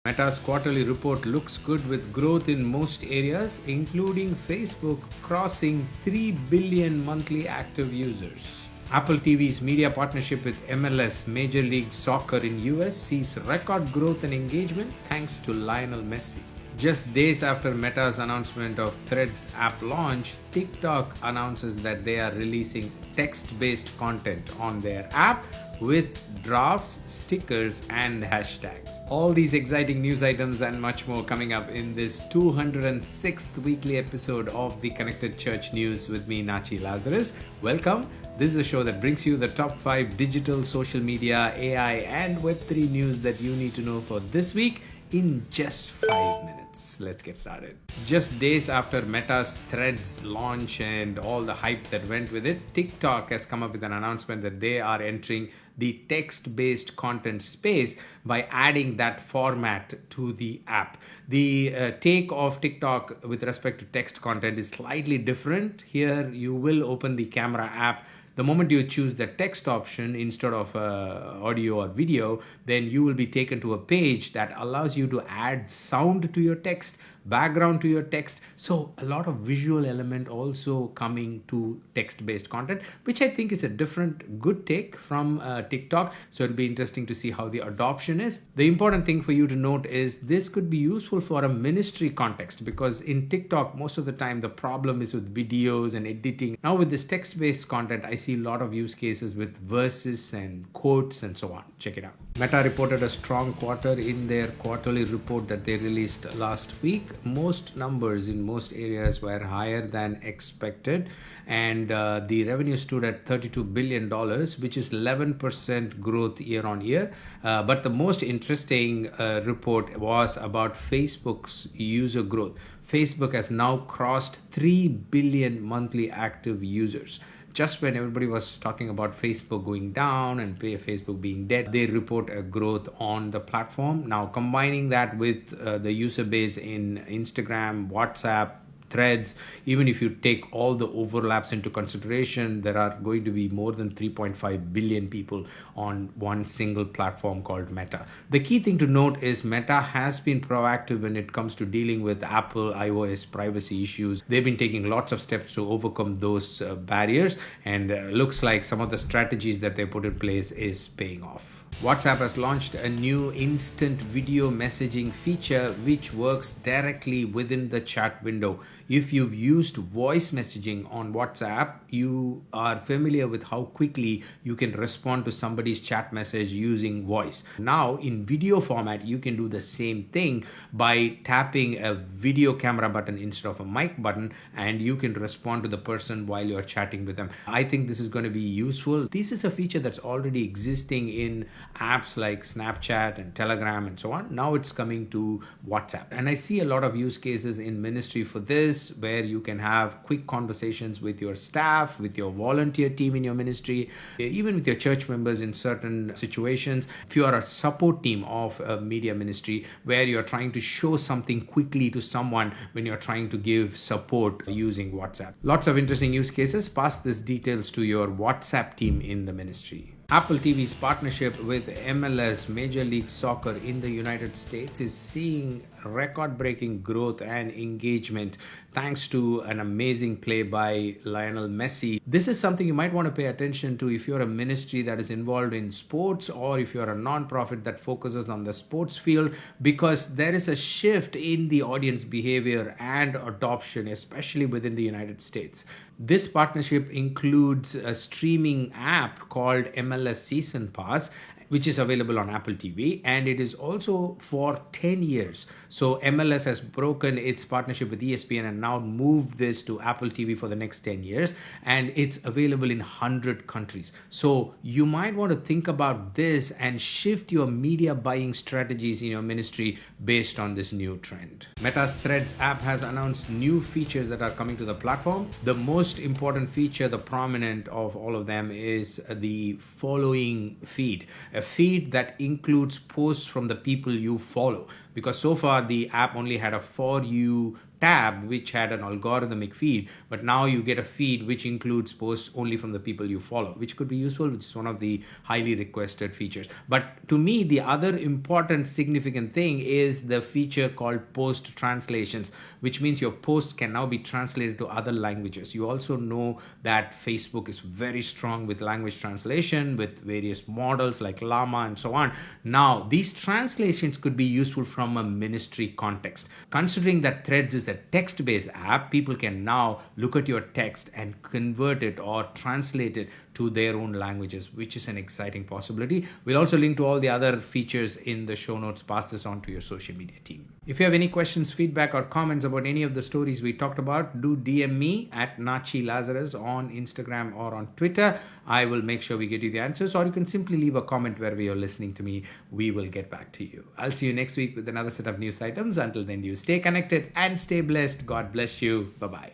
Meta's quarterly report looks good with growth in most areas, including Facebook crossing 3 billion monthly active users. Apple TV's media partnership with MLS Major League Soccer in US sees record growth and engagement thanks to Lionel Messi. Just days after Meta's announcement of Threads app launch, TikTok announces that they are releasing text-based content on their app with drafts, stickers, and hashtags. All these exciting news items and much more coming up in this 206th weekly episode of the Connected Church News with me, Nachi Lazarus. Welcome. This is a show that brings you the top 5 digital, social media, AI, and Web3 news that you need to know for this week in just 5 minutes. Let's get started. Just days after Meta's Threads launch and all the hype that went with it, TikTok has come up with an announcement that they are entering the text-based content space by adding that format to the app. The take of TikTok with respect to text content is slightly different. Here you will open the camera app. The moment you choose the text option instead of audio or video, then you will be taken to a page that allows you to add sound to your text, background to your text. So a lot of visual element also coming to text-based content, which I think is a different good take from TikTok. So it'll be interesting to see how the adoption is. The important thing for you to note is this could be useful for a ministry context, because in TikTok, most of the time, the problem is with videos and editing. Now with this text-based content, I see a lot of use cases with verses and quotes and so on. Check it out. Meta reported a strong quarter in their quarterly report that they released last week. Most numbers in most areas were higher than expected, and the revenue stood at $32 billion, which is 11% growth year on year. But the most interesting report was about Facebook's user growth. Facebook has now crossed 3 billion monthly active users. Just when everybody was talking about Facebook going down and Facebook being dead, they report a growth on the platform. Now, combining that with the user base in Instagram, WhatsApp, Threads, even if you take all the overlaps into consideration, there are going to be more than 3.5 billion people on one single platform called Meta. The key thing to note is Meta has been proactive when it comes to dealing with Apple iOS privacy issues. They've been taking lots of steps to overcome those barriers, and looks like some of the strategies that they put in place is paying off. WhatsApp has launched a new instant video messaging feature which works directly within the chat window. If you've used voice messaging on WhatsApp, you are familiar with how quickly you can respond to somebody's chat message using voice. Now, in video format, you can do the same thing by tapping a video camera button instead of a mic button, and you can respond to the person while you're chatting with them. I think this is going to be useful. This is a feature that's already existing in apps like Snapchat and Telegram and so on. Now it's coming to WhatsApp. And I see a lot of use cases in ministry for this, where you can have quick conversations with your staff, with your volunteer team in your ministry, even with your church members in certain situations. If you are a support team of a media ministry where you're trying to show something quickly to someone when you're trying to give support using WhatsApp. Lots of interesting use cases. Pass these details to your WhatsApp team in the ministry. Apple TV's partnership with MLS Major League Soccer in the United States is seeing record-breaking growth and engagement thanks to an amazing play by Lionel Messi. This is something you might want to pay attention to if you're a ministry that is involved in sports, or if you're a non-profit that focuses on the sports field, because there is a shift in the audience behavior and adoption, especially within the United States. This partnership includes a streaming app called MLS Season Pass, which is available on Apple TV, and it is also for 10 years. So MLS has broken its partnership with ESPN and now moved this to Apple TV for the next 10 years, and it's available in 100 countries. So you might want to think about this and shift your media buying strategies in your ministry based on this new trend. Meta's Threads app has announced new features that are coming to the platform. The most important feature, the prominent of all of them, is the following feed. A feed that includes posts from the people you follow, because so far the app only had a For You tab which had an algorithmic feed, but now you get a feed which includes posts only from the people you follow, which could be useful, which is one of the highly requested features. But to me, the other important significant thing is the feature called post translations, which means your posts can now be translated to other languages. You also know that Facebook is very strong with language translation with various models like Llama and so on. Now, these translations could be useful from a ministry context. Considering that Threads is a text-based app, people can now look at your text and convert it or translate it to their own languages, which is an exciting possibility. We'll also link to all the other features in the show notes. Pass this on to your social media team. If you have any questions, feedback, or comments about any of the stories we talked about, do DM me at Nachi Lazarus on Instagram or on Twitter. I will make sure we get you the answers, or you can simply leave a comment wherever you're listening to me. We will get back to you. I'll see you next week with another set of news items. Until then, you stay connected and stay blessed. God bless you. Bye-bye.